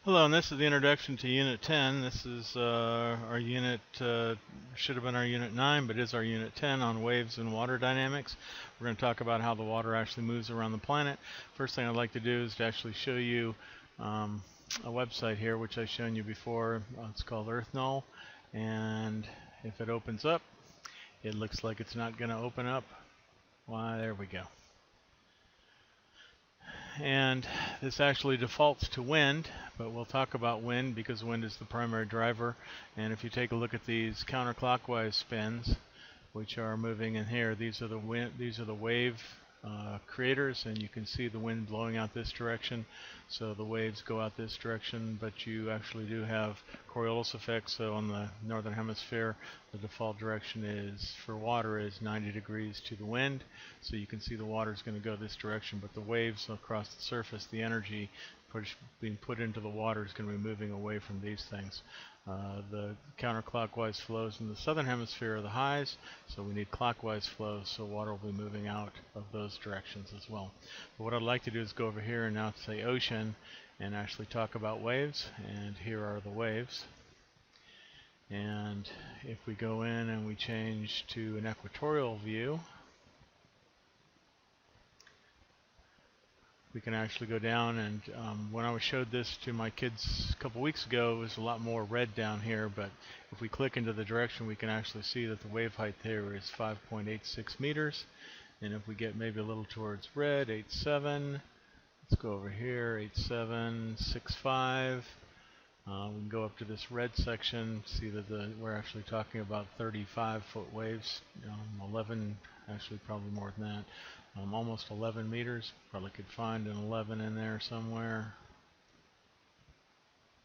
Hello, and this is the introduction to Unit 10. This is our unit, should have been our Unit 9, but is our Unit 10 on waves and water dynamics. We're going to talk about how the water actually moves around the planet. First thing I'd like to do is to actually show you a website here, which I've shown you before. It's called EarthNull, and if it opens up, it looks like it's not going to open up. Why, there we go. And this actually defaults to wind, but we'll talk about wind because wind is the primary driver. And if you take a look at these counterclockwise spins, which are moving in here, these are the wave creators, and you can see the wind blowing out this direction. So the waves go out this direction, but you actually do have Coriolis effects. So on the northern hemisphere, the default direction is for water is 90 degrees to the wind. So you can see the water is going to go this direction, but the waves across the surface, the energy being put into the water is going to be moving away from these things. The counterclockwise flows in the southern hemisphere are the highs, so we need clockwise flows, so water will be moving out of those directions as well. But what I'd like to do is go over here and now say ocean and actually talk about waves, and here are the waves. And if we go in and we change to an equatorial view, we can actually go down, and when I showed this to my kids a couple weeks ago, it was a lot more red down here, but if we click into the direction, we can actually see that the wave height there is 5.86 meters. And if we get maybe a little towards red, 8.7, let's go over here, 8.765. We can go up to this red section, see that we're actually talking about 35-foot waves, 11, actually probably more than that. Almost 11 meters. Probably could find an 11 in there somewhere.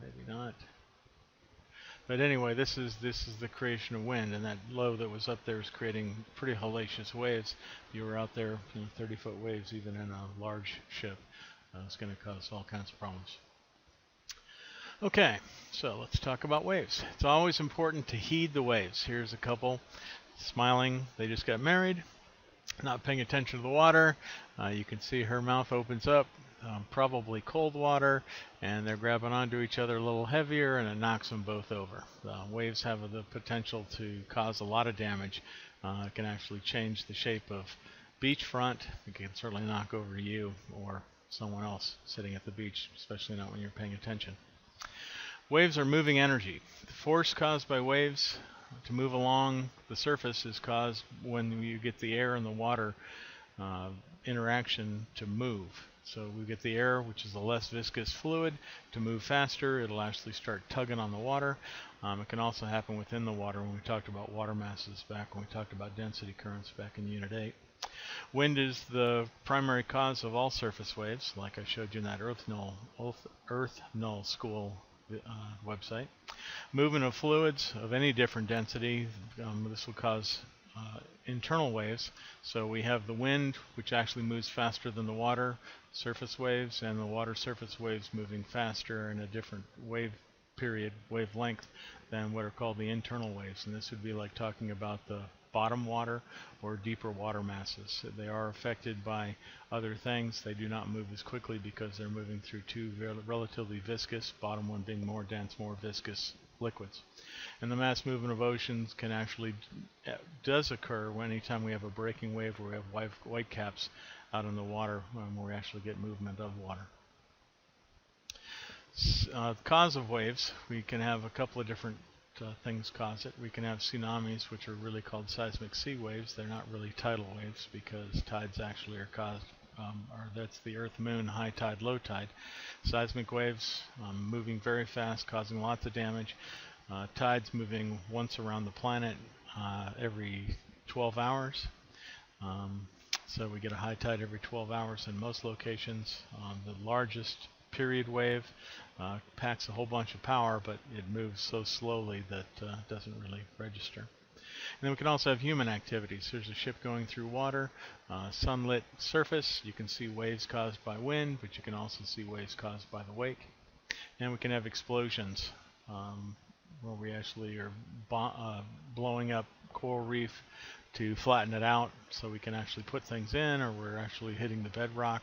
Maybe not. But anyway, this is the creation of wind, and that low that was up there is creating pretty hellacious waves. If you were out there, 30-foot waves, even in a large ship, it's going to cause all kinds of problems. Okay, so let's talk about waves. It's always important to heed the waves. Here's a couple smiling. They just got married. Not paying attention to the water. You can see her mouth opens up, probably cold water, and they're grabbing onto each other a little heavier, and it knocks them both over. Waves have the potential to cause a lot of damage. It can actually change the shape of beachfront. It can certainly knock over you or someone else sitting at the beach, especially not when you're paying attention. Waves are moving energy. The force caused by waves to move along the surface is caused when you get the air and the water interaction to move. So we get the air, which is a less viscous fluid, to move faster. It'll actually start tugging on the water. It can also happen within the water when we talked about water masses back when we talked about density currents back in Unit 8. Wind is the primary cause of all surface waves, like I showed you in that EarthNull school website. Movement of fluids of any different density, this will cause internal waves. So we have the wind, which actually moves faster than the water surface waves, and the water surface waves moving faster in a different wave period, wavelength, than what are called the internal waves. And this would be like talking about the bottom water or deeper water masses. They are affected by other things. They do not move as quickly because they're moving through two relatively viscous, bottom one being more dense, more viscous liquids. And the mass movement of oceans can actually does occur anytime we have a breaking wave or we have white caps out in the water where we actually get movement of water. The cause of waves, we can have a couple of different things cause it. We can have tsunamis, which are really called seismic sea waves. They're not really tidal waves because tides actually are caused, that's the Earth, Moon, high tide, low tide. Seismic waves moving very fast, causing lots of damage. Tides moving once around the planet every 12 hours. So we get a high tide every 12 hours in most locations. The largest period wave packs a whole bunch of power, but it moves so slowly that it doesn't really register. And then we can also have human activities. There's a ship going through water, sunlit surface. You can see waves caused by wind, but you can also see waves caused by the wake. And we can have explosions where we actually are blowing up coral reef to flatten it out so we can actually put things in, or we're actually hitting the bedrock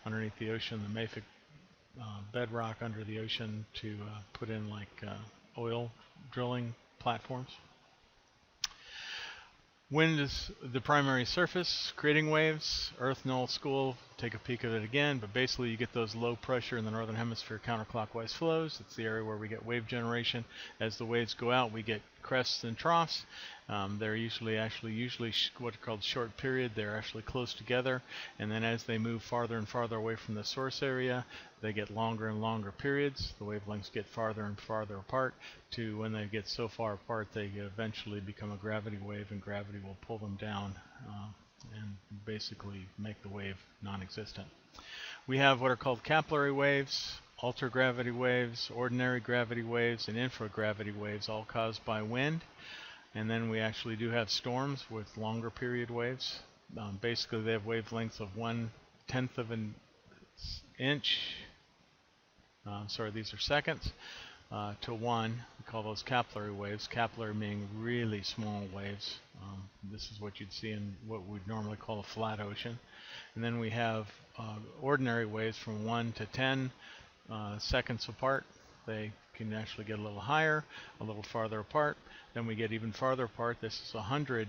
underneath the ocean, the mafic bedrock under the ocean to put in like oil drilling platforms. Wind is the primary surface, creating waves. Earth Null School, take a peek at it again, but basically you get those low pressure in the northern hemisphere counterclockwise flows. It's the area where we get wave generation. As the waves go out, we get crests and troughs. They're usually what are called short period. They're actually close together, and then as they move farther and farther away from the source area, they get longer and longer periods. The wavelengths get farther and farther apart to when they get so far apart they eventually become a gravity wave, and gravity will pull them down and basically make the wave non-existent. We have what are called capillary waves, ultragravity waves, ordinary gravity waves, and infragravity waves, all caused by wind. And then we actually do have storms with longer period waves. Basically they have wavelengths of 1/10 of an inch, these are seconds, to 1. We call those capillary waves. Capillary meaning really small waves. This is what you'd see in what we'd normally call a flat ocean. And then we have ordinary waves from 1 to 10 seconds apart. They can actually get a little higher, a little farther apart. Then we get even farther apart. This is 100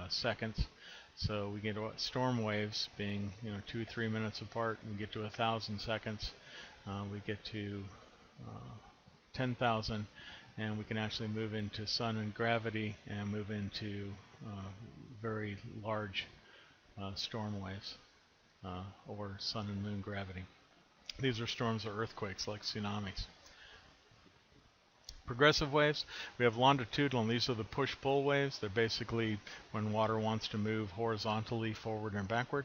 seconds. So we get storm waves being 2-3 minutes apart. We get to 1,000 seconds. We get to 10,000, and we can actually move into sun and gravity and move into very large storm waves or sun and moon gravity. These are storms or earthquakes like tsunamis. Progressive waves, we have longitudinal, and these are the push-pull waves. They're basically when water wants to move horizontally forward and backward.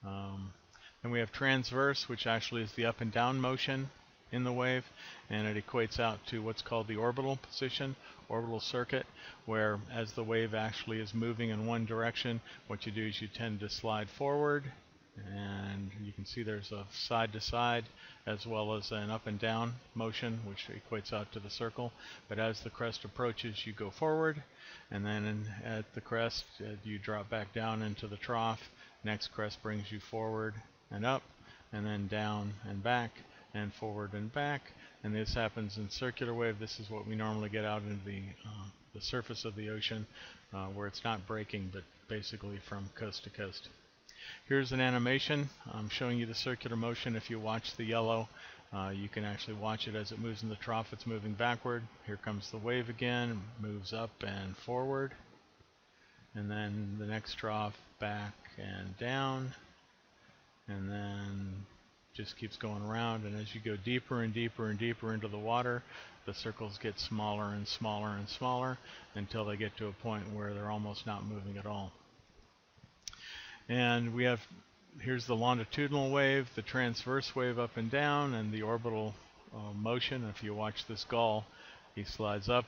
Then we have transverse, which actually is the up and down motion in the wave, and it equates out to what's called the orbital position, orbital circuit, where as the wave actually is moving in one direction, what you do is you tend to slide forward, and you can see there's a side to side as well as an up and down motion, which equates out to the circle. But as the crest approaches, you go forward, and then at the crest you drop back down into the trough. Next crest brings you forward and up, and then down and back and forward and back. And this happens in circular wave. This is what we normally get out into the surface of the ocean, where it's not breaking but basically from coast to coast. Here's an animation. I'm showing you the circular motion. If you watch the yellow, you can actually watch it as it moves in the trough. It's moving backward. Here comes the wave again, moves up and forward, and then the next trough back and down, and then just keeps going around. And as you go deeper and deeper and deeper into the water, the circles get smaller and smaller and smaller until they get to a point where they're almost not moving at all. And we have, here's the longitudinal wave, the transverse wave up and down, and the orbital motion. If you watch this gull, he slides up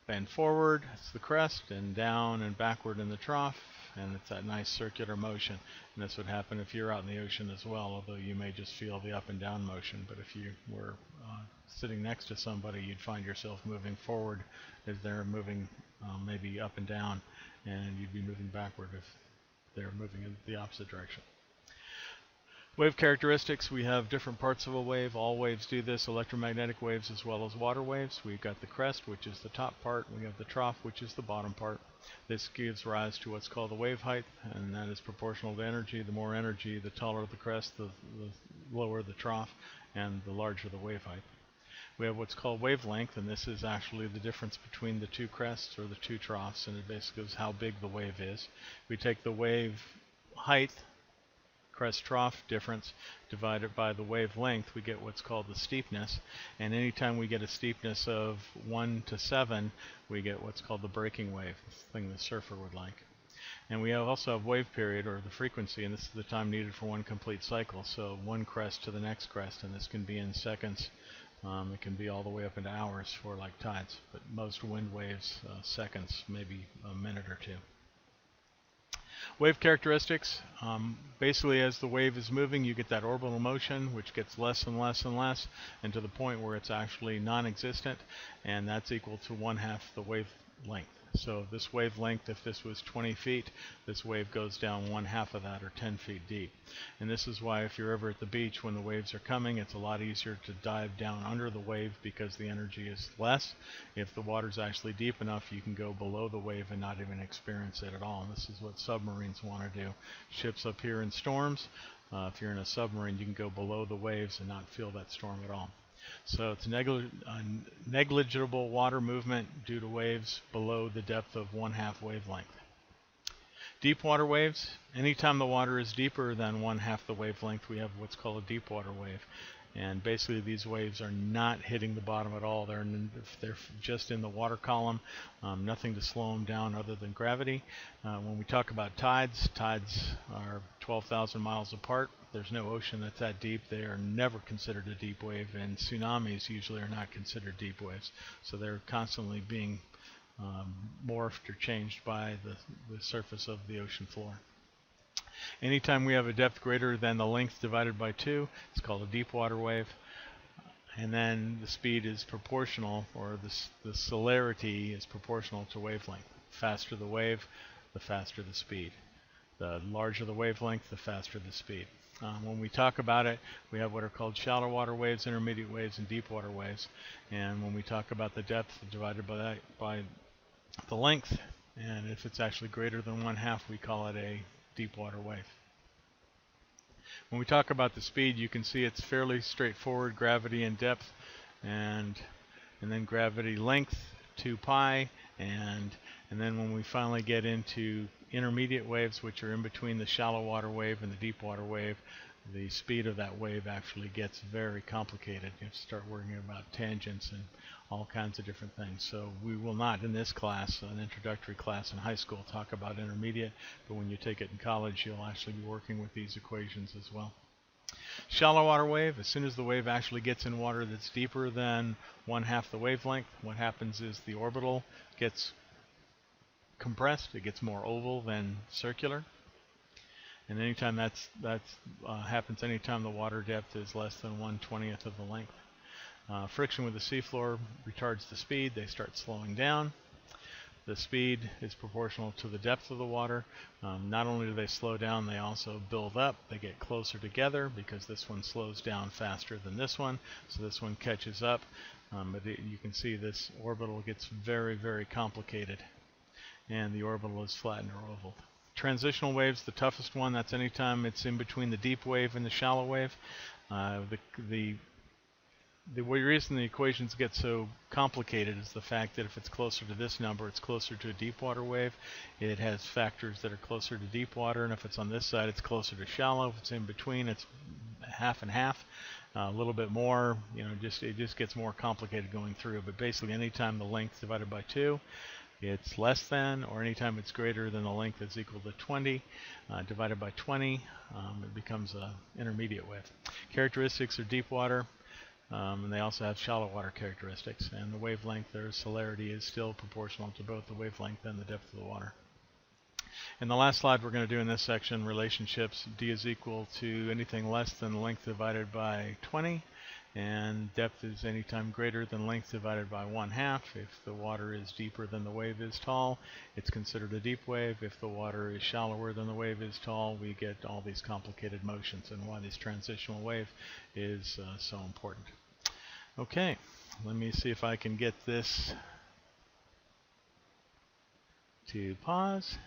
and forward, that's the crest, and down and backward in the trough, and it's that nice circular motion. And this would happen if you're out in the ocean as well, although you may just feel the up and down motion. But if you were sitting next to somebody, you'd find yourself moving forward as they're moving maybe up and down, and you'd be moving backward if they're moving in the opposite direction. Wave characteristics, we have different parts of a wave. All waves do this, electromagnetic waves as well as water waves. We've got the crest, which is the top part. We have the trough, which is the bottom part. This gives rise to what's called the wave height, and that is proportional to energy. The more energy, the taller the crest, the lower the trough, and the larger the wave height. We have what's called wavelength, and this is actually the difference between the two crests or the two troughs, and it basically is how big the wave is. We take the wave height, crest trough difference, divided by the wavelength, we get what's called the steepness. And anytime we get a steepness of 1 to 7, we get what's called the breaking wave, the thing the surfer would like. And we also have wave period, or the frequency, and this is the time needed for one complete cycle. So one crest to the next crest, and this can be in seconds. It can be all the way up into hours for like tides, but most wind waves, seconds, maybe a minute or two. Wave characteristics, basically as the wave is moving, you get that orbital motion, which gets less and less and less, and to the point where it's actually non-existent, and that's equal to 1/2 the wavelength. So this wavelength, if this was 20 feet, this wave goes down 1/2 of that, or 10 feet deep. And this is why if you're ever at the beach when the waves are coming, it's a lot easier to dive down under the wave because the energy is less. If the water's actually deep enough, you can go below the wave and not even experience it at all. And this is what submarines want to do. Ships up here in storms, if you're in a submarine, you can go below the waves and not feel that storm at all. So it's negligible water movement due to waves below the depth of 1/2 wavelength. Deep water waves, anytime the water is deeper than 1/2 the wavelength, we have what's called a deep water wave. And basically these waves are not hitting the bottom at all. They're just in the water column, nothing to slow them down other than gravity. When we talk about tides, tides are 12,000 miles apart. There's no ocean that's that deep. They are never considered a deep wave, and tsunamis usually are not considered deep waves. So they're constantly being morphed or changed by the surface of the ocean floor. Anytime we have a depth greater than the length divided by 2, it's called a deep water wave. And then the speed is proportional, or the celerity is proportional to wavelength. The faster the wave, the faster the speed. The larger the wavelength, the faster the speed. When we talk about it, we have what are called shallow water waves, intermediate waves, and deep water waves. And when we talk about the depth divided by the length, and if it's actually greater than 1/2, we call it a deep water wave. When we talk about the speed, you can see it's fairly straightforward: gravity and depth, and then gravity length, 2 pi, and then when we finally get into intermediate waves, which are in between the shallow water wave and the deep water wave, the speed of that wave actually gets very complicated. You have to start worrying about tangents and all kinds of different things. So we will not in this class, an introductory class in high school, talk about intermediate, but when you take it in college, you'll actually be working with these equations as well. Shallow water wave, as soon as the wave actually gets in water that's deeper than 1/2 the wavelength, what happens is the orbital gets compressed. It gets more oval than circular. And anytime that happens anytime the water depth is less than 1/20th of the length. Friction with the seafloor retards the speed. They start slowing down. The speed is proportional to the depth of the water. Not only do they slow down, they also build up. They get closer together because this one slows down faster than this one. So this one catches up. But you can see this orbital gets very, very complicated. And the orbital is flattened or oval. Transitional waves, the toughest one. That's anytime it's in between the deep wave and the shallow wave. The reason the equations get so complicated is the fact that if it's closer to this number, it's closer to a deep water wave. It has factors that are closer to deep water, and if it's on this side, it's closer to shallow. If it's in between, it's half and half. A little bit more, it just gets more complicated going through. But basically, anytime the length divided by 2, it's less than, or anytime it's greater than the length that's equal to 20, divided by 20, it becomes an intermediate wave. Characteristics are deep water. And they also have shallow water characteristics, and the wavelength, their celerity, is still proportional to both the wavelength and the depth of the water. In the last slide we're going to do in this section, relationships. D is equal to anything less than length divided by 20, and depth is anytime greater than length divided by 1/2. If the water is deeper than the wave is tall, it's considered a deep wave. If the water is shallower than the wave is tall, we get all these complicated motions, and why this transitional wave is so important. Okay, let me see if I can get this to pause.